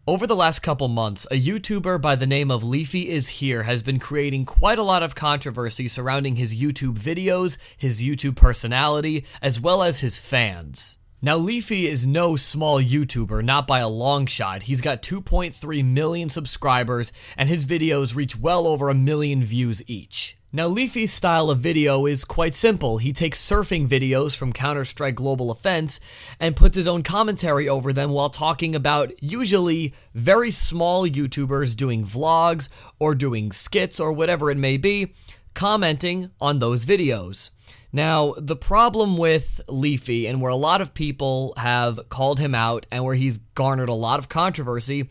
Over the last couple months, a YouTuber by the name of LeafyIsHere has been creating quite a lot of controversy surrounding his YouTube videos, his YouTube personality, as well as his fans. Now, Leafy is no small YouTuber, not by a long shot. He's got 2.3 million subscribers, and his videos reach well over 1 million views each. Now, Leafy's style of video is quite simple. He takes surfing videos from Counter-Strike Global Offense and puts his own commentary over them while talking about usually very small YouTubers doing vlogs or doing skits or whatever it may be, commenting on those videos. Now, the problem with Leafy, and where a lot of people have called him out and where he's garnered a lot of controversy,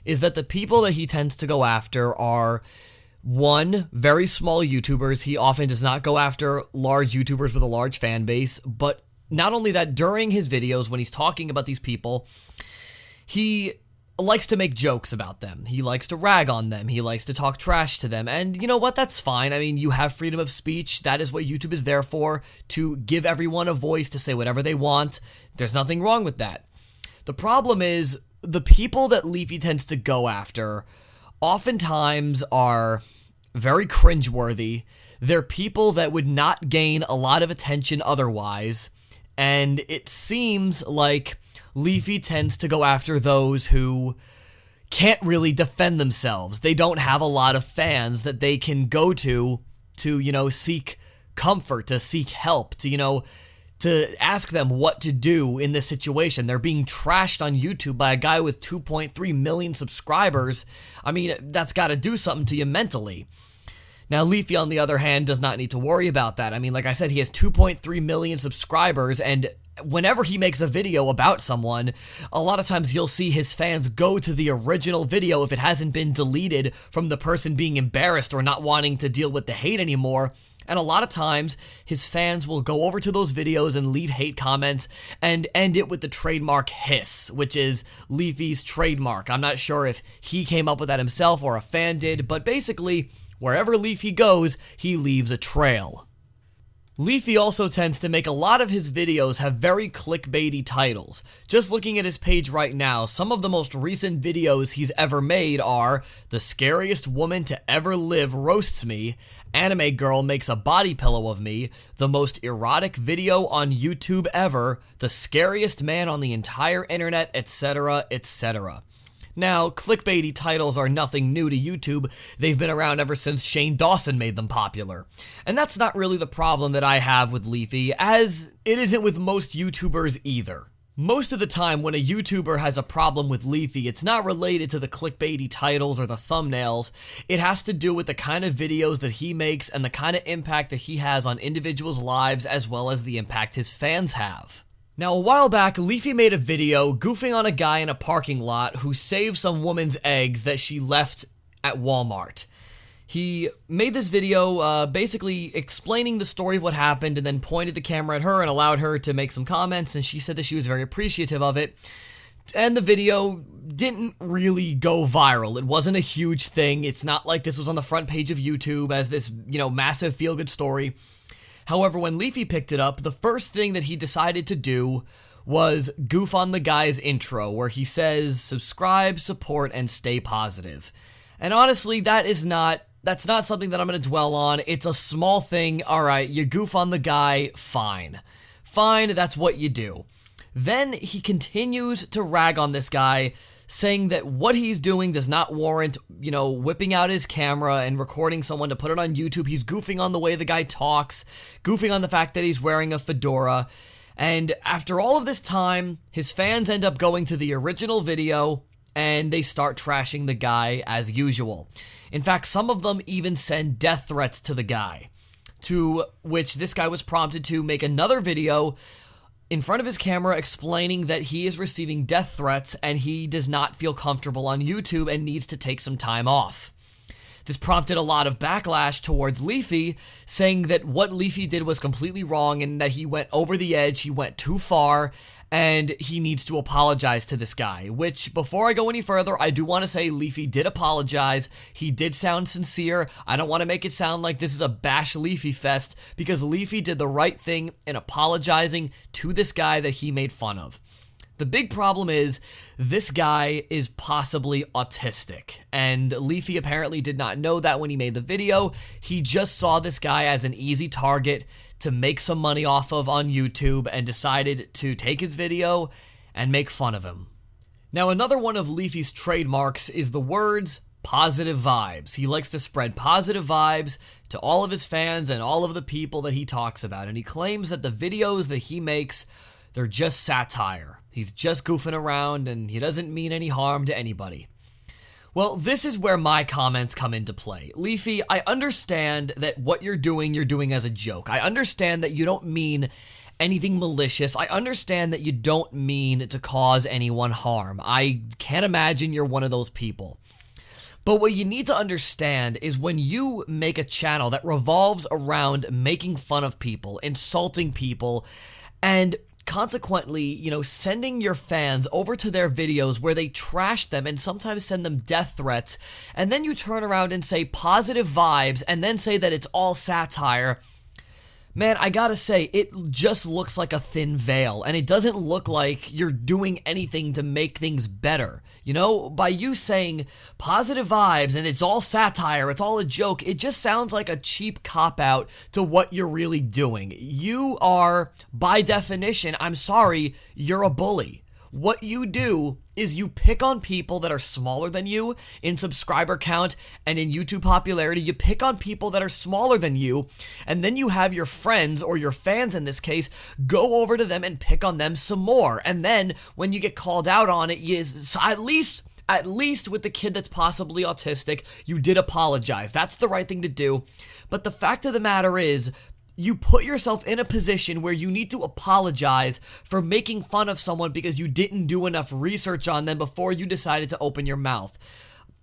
is that the people that he tends to go after are, one, very small YouTubers. He often does not go after large YouTubers with a large fan base, but not only that, during his videos when he's talking about these people, he likes to make jokes about them. He likes to rag on them. He likes to talk trash to them. And you know what? That's fine. I mean, you have freedom of speech. That is what YouTube is there for, to give everyone a voice to say whatever they want. There's nothing wrong with that. The problem is the people that Leafy tends to go after oftentimes are very cringeworthy. They're people that would not gain a lot of attention otherwise. And it seems like Leafy tends to go after those who can't really defend themselves. They don't have a lot of fans that they can go to, seek comfort, to seek help, to ask them what to do in this situation. They're being trashed on YouTube by a guy with 2.3 million subscribers. I mean, that's got to do something to you mentally. Now, Leafy, on the other hand, does not need to worry about that. I mean, like I said, he has 2.3 million subscribers, and whenever he makes a video about someone, a lot of times you'll see his fans go to the original video if it hasn't been deleted from the person being embarrassed or not wanting to deal with the hate anymore. And a lot of times, his fans will go over to those videos and leave hate comments and end it with the trademark hiss, which is Leafy's trademark. I'm not sure if he came up with that himself or a fan did, but basically, wherever Leafy goes, he leaves a trail. Leafy also tends to make a lot of his videos have very clickbaity titles. Just looking at his page right now, some of the most recent videos he's ever made are "The Scariest Woman to Ever Live Roasts Me," "Anime Girl Makes a Body Pillow of Me," "The Most Erotic Video on YouTube Ever," "The Scariest Man on the Entire Internet," etc., etc. Now, clickbaity titles are nothing new to YouTube. They've been around ever since Shane Dawson made them popular. And that's not really the problem that I have with Leafy, as it isn't with most YouTubers either. Most of the time when a YouTuber has a problem with Leafy, it's not related to the clickbaity titles or the thumbnails. It has to do with the kind of videos that he makes and the kind of impact that he has on individuals' lives, as well as the impact his fans have. Now, a while back, Leafy made a video goofing on a guy in a parking lot who saved some woman's eggs that she left at Walmart. He made this video basically explaining the story of what happened and then pointed the camera at her and allowed her to make some comments, and she said that she was very appreciative of it. And the video didn't really go viral. It wasn't a huge thing. It's not like this was on the front page of YouTube as this, massive feel-good story. However, when Leafy picked it up, the first thing that he decided to do was goof on the guy's intro, where he says, "Subscribe, support, and stay positive." And honestly, that's not something that I'm going to dwell on. It's a small thing. All right, you goof on the guy, fine. Fine, that's what you do. Then he continues to rag on this guy, saying that what he's doing does not warrant, whipping out his camera and recording someone to put it on YouTube. He's goofing on the way the guy talks, goofing on the fact that he's wearing a fedora. And after all of this time, his fans end up going to the original video and they start trashing the guy as usual. In fact, some of them even send death threats to the guy, to which this guy was prompted to make another video in front of his camera explaining that he is receiving death threats and he does not feel comfortable on YouTube and needs to take some time off. This prompted a lot of backlash towards Leafy, saying that what Leafy did was completely wrong and that he went over the edge, he went too far, and he needs to apologize to this guy. Which, before I go any further, I do want to say Leafy did apologize. He did sound sincere. I don't want to make it sound like this is a bash Leafy fest, because Leafy did the right thing in apologizing to this guy that he made fun of. The big problem is this guy is possibly autistic, and Leafy apparently did not know that when he made the video. He just saw this guy as an easy target to make some money off of on YouTube and decided to take his video and make fun of him. Now, another one of Leafy's trademarks is the words positive vibes. He likes to spread positive vibes to all of his fans and all of the people that he talks about, and he claims that the videos that he makes, they're just satire. He's just goofing around and he doesn't mean any harm to anybody. Well, this is where my comments come into play. Leafy, I understand that what you're doing as a joke. I understand that you don't mean anything malicious. I understand that you don't mean to cause anyone harm. I can't imagine you're one of those people. But what you need to understand is when you make a channel that revolves around making fun of people, insulting people, and consequently, sending your fans over to their videos where they trash them and sometimes send them death threats, and then you turn around and say positive vibes and then say that it's all satire, man, I gotta say, it just looks like a thin veil, and it doesn't look like you're doing anything to make things better. By you saying positive vibes and it's all satire, it's all a joke, it just sounds like a cheap cop-out to what you're really doing. You are, by definition, I'm sorry, you're a bully. What you do is you pick on people that are smaller than you in subscriber count and in YouTube popularity. You pick on people that are smaller than you, and then you have your friends, or your fans in this case, go over to them and pick on them some more. And then when you get called out on it, at least with the kid that's possibly autistic, you did apologize. That's the right thing to do. But the fact of the matter is, you put yourself in a position where you need to apologize for making fun of someone because you didn't do enough research on them before you decided to open your mouth.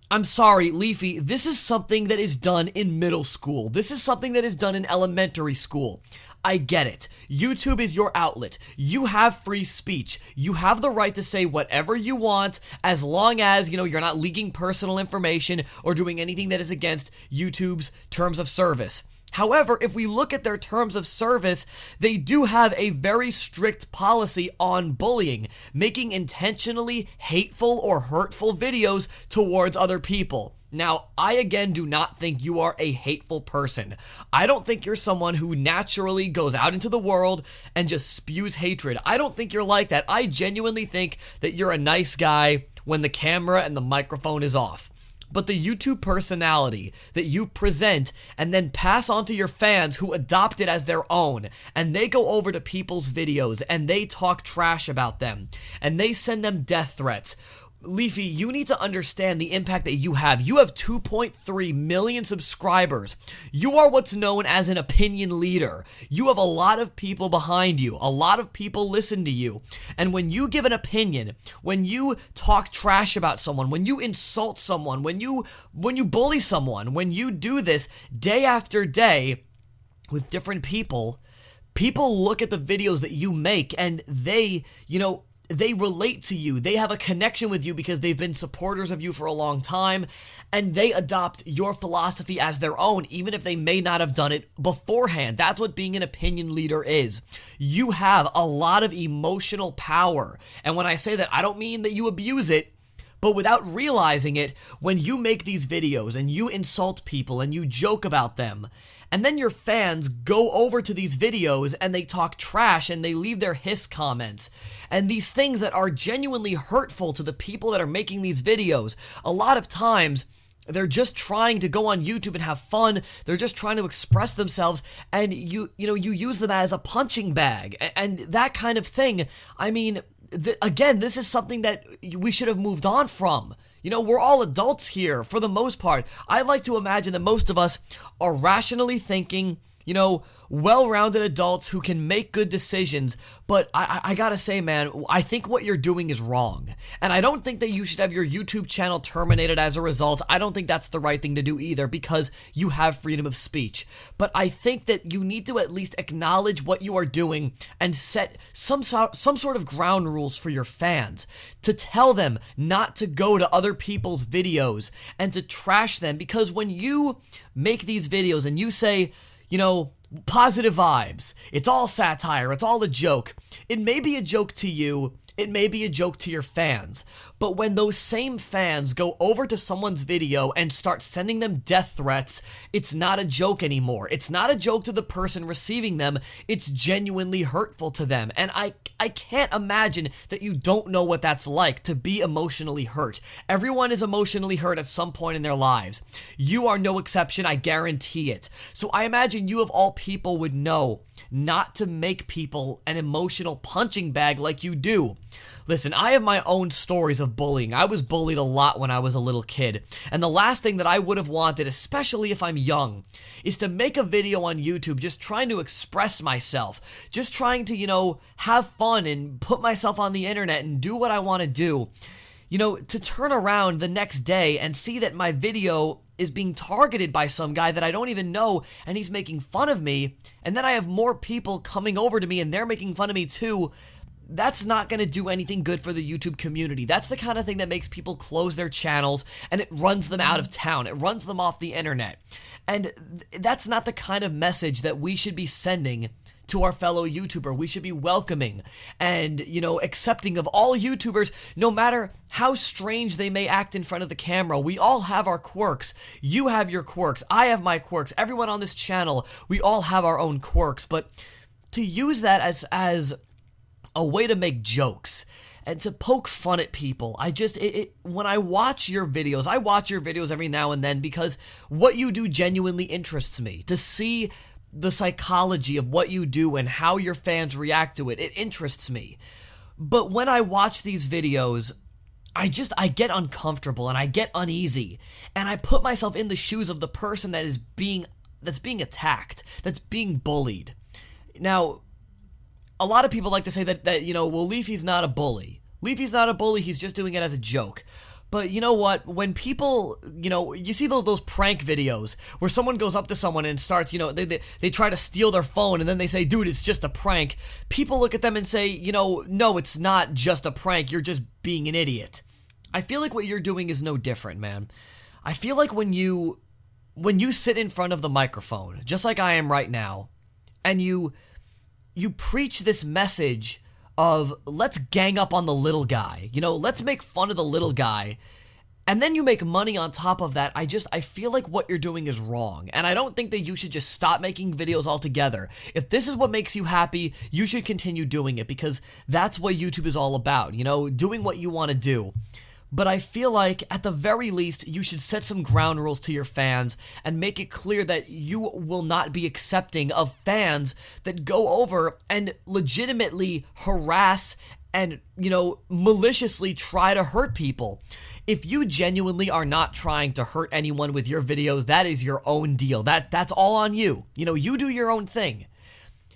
I'm sorry, Leafy, this is something that is done in middle school. This is something that is done in elementary school. I get it. YouTube is your outlet. You have free speech. You have the right to say whatever you want as long as, you're not leaking personal information or doing anything that is against YouTube's terms of service. However, if we look at their terms of service, they do have a very strict policy on bullying, making intentionally hateful or hurtful videos towards other people. Now, I again do not think you are a hateful person. I don't think you're someone who naturally goes out into the world and just spews hatred. I don't think you're like that. I genuinely think that you're a nice guy when the camera and the microphone is off. But the YouTube personality that you present and then pass on to your fans who adopt it as their own, and they go over to people's videos and they talk trash about them and they send them death threats. Leafy, you need to understand the impact that you have. You have 2.3 million subscribers. You are what's known as an opinion leader. You have a lot of people behind you. A lot of people listen to you. And when you give an opinion, when you talk trash about someone, when you insult someone, when you bully someone, when you do this day after day with different people look at the videos that you make and they relate to you. They have a connection with you because they've been supporters of you for a long time, and they adopt your philosophy as their own, even if they may not have done it beforehand. That's what being an opinion leader is. You have a lot of emotional power, and when I say that, I don't mean that you abuse it, but without realizing it, when you make these videos and you insult people and you joke about them, and then your fans go over to these videos and they talk trash and they leave their hiss comments and these things that are genuinely hurtful to the people that are making these videos, a lot of times they're just trying to go on YouTube and have fun. They're just trying to express themselves, and you use them as a punching bag and that kind of thing. I mean, again, this is something that we should have moved on from. We're all adults here for the most part. I like to imagine that most of us are rationally thinking, well-rounded adults who can make good decisions, but I gotta say, man, I think what you're doing is wrong, and I don't think that you should have your YouTube channel terminated as a result. I don't think that's the right thing to do either, because you have freedom of speech, but I think that you need to at least acknowledge what you are doing and set some sort of ground rules for your fans, to tell them not to go to other people's videos and to trash them, because when you make these videos and you say, positive vibes, it's all satire, it's all a joke. It may be a joke to you, It may be a joke to your fans, but when those same fans go over to someone's video and start sending them death threats, it's not a joke anymore. It's not a joke to the person receiving them. It's genuinely hurtful to them. And I can't imagine that you don't know what that's like to be emotionally hurt. Everyone is emotionally hurt at some point in their lives. You are no exception, I guarantee it. So I imagine you of all people would know not to make people an emotional punching bag like you do. Listen, I have my own stories of bullying. I was bullied a lot when I was a little kid. And the last thing that I would have wanted, especially if I'm young, is to make a video on YouTube just trying to express myself. Just trying to, have fun and put myself on the internet and do what I want to do. To turn around the next day and see that my video is being targeted by some guy that I don't even know and he's making fun of me, and then I have more people coming over to me and they're making fun of me too. That's not going to do anything good for the YouTube community. That's the kind of thing that makes people close their channels and it runs them out of town. It runs them off the internet. And that's not the kind of message that we should be sending to our fellow YouTuber. We should be welcoming and, accepting of all YouTubers, no matter how strange they may act in front of the camera. We all have our quirks. You have your quirks. I have my quirks. Everyone on this channel, we all have our own quirks. But to use that as a way to make jokes and to poke fun at people, when I watch your videos, I watch your videos every now and then because what you do genuinely interests me. To see the psychology of what you do and how your fans react to it, it interests me. But when I watch these videos, I get uncomfortable and I get uneasy, and I put myself in the shoes of the person that's being attacked, that's being bullied. Now, a lot of people like to say that well, Leafy's not a bully. Leafy's not a bully, he's just doing it as a joke. But you know what? When people, you see those prank videos where someone goes up to someone and starts, they try to steal their phone and then they say, dude, it's just a prank. People look at them and say, no, it's not just a prank. You're just being an idiot. I feel like what you're doing is no different, man. I feel like when you sit in front of the microphone, just like I am right now, and you preach this message of let's gang up on the little guy, let's make fun of the little guy, and then you make money on top of that, I feel like what you're doing is wrong, and I don't think that you should just stop making videos altogether. If this is what makes you happy, you should continue doing it, because that's what YouTube is all about, doing what you want to do. But I feel like, at the very least, you should set some ground rules to your fans and make it clear that you will not be accepting of fans that go over and legitimately harass and, maliciously try to hurt people. If you genuinely are not trying to hurt anyone with your videos, that is your own deal. That's all on you. You do your own thing.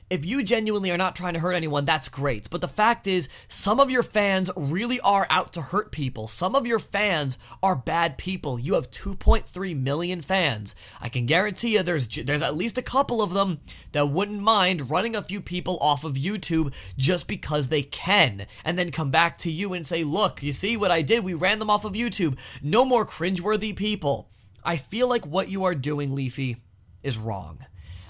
If you genuinely are not trying to hurt anyone, that's great. But the fact is, some of your fans really are out to hurt people. Some of your fans are bad people. You have 2.3 million fans. I can guarantee you there's at least a couple of them that wouldn't mind running a few people off of YouTube just because they can, and then come back to you and say, look, you see what I did? We ran them off of YouTube. No more cringeworthy people. I feel like what you are doing, Leafy, is wrong.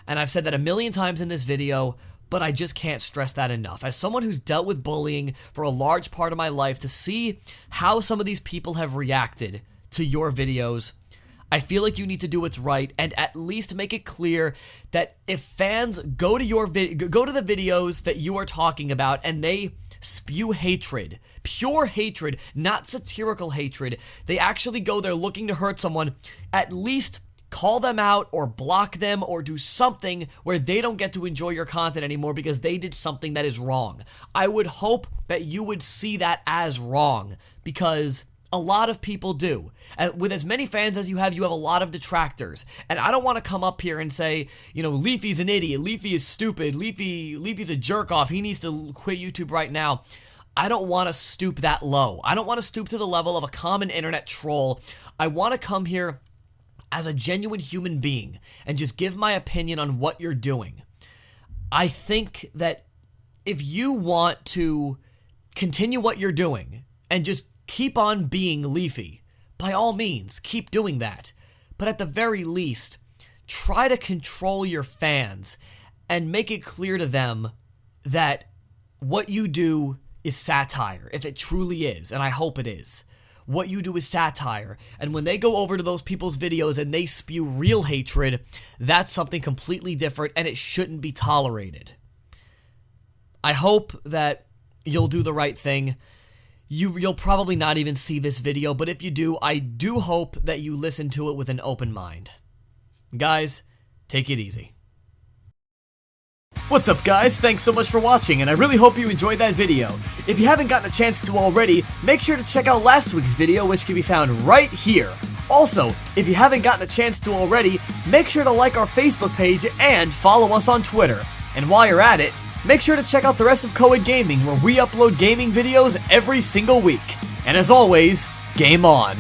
And I've said that a million times in this video, but I just can't stress that enough. As someone who's dealt with bullying for a large part of my life, to see how some of these people have reacted to your videos, I feel like you need to do what's right and at least make it clear that if fans go to the videos that you are talking about and they spew hatred, pure hatred, not satirical hatred, they actually go there looking to hurt someone, at least call them out or block them or do something where they don't get to enjoy your content anymore because they did something that is wrong. I would hope that you would see that as wrong, because a lot of people do. And with as many fans as you have a lot of detractors. And I don't want to come up here and say, Leafy's an idiot, Leafy is stupid, Leafy's a jerk off, he needs to quit YouTube right now. I don't want to stoop that low. I don't want to stoop to the level of a common internet troll. I want to come here as a genuine human being and just give my opinion on what you're doing. I think that if you want to continue what you're doing and just keep on being Leafy, by all means, keep doing that. But at the very least, try to control your fans and make it clear to them that what you do is satire, if it truly is, and I hope it is. What you do is satire, and when they go over to those people's videos and they spew real hatred, that's something completely different, and it shouldn't be tolerated. I hope that you'll do the right thing. You'll probably not even see this video, but if you do, I do hope that you listen to it with an open mind. Guys, take it easy. What's up, guys? Thanks so much for watching, and I really hope you enjoyed that video. If you haven't gotten a chance to already, make sure to check out last week's video, which can be found right here. Also, if you haven't gotten a chance to already, make sure to like our Facebook page and follow us on Twitter. And while you're at it, make sure to check out the rest of Coed Gaming, where we upload gaming videos every single week. And as always, game on.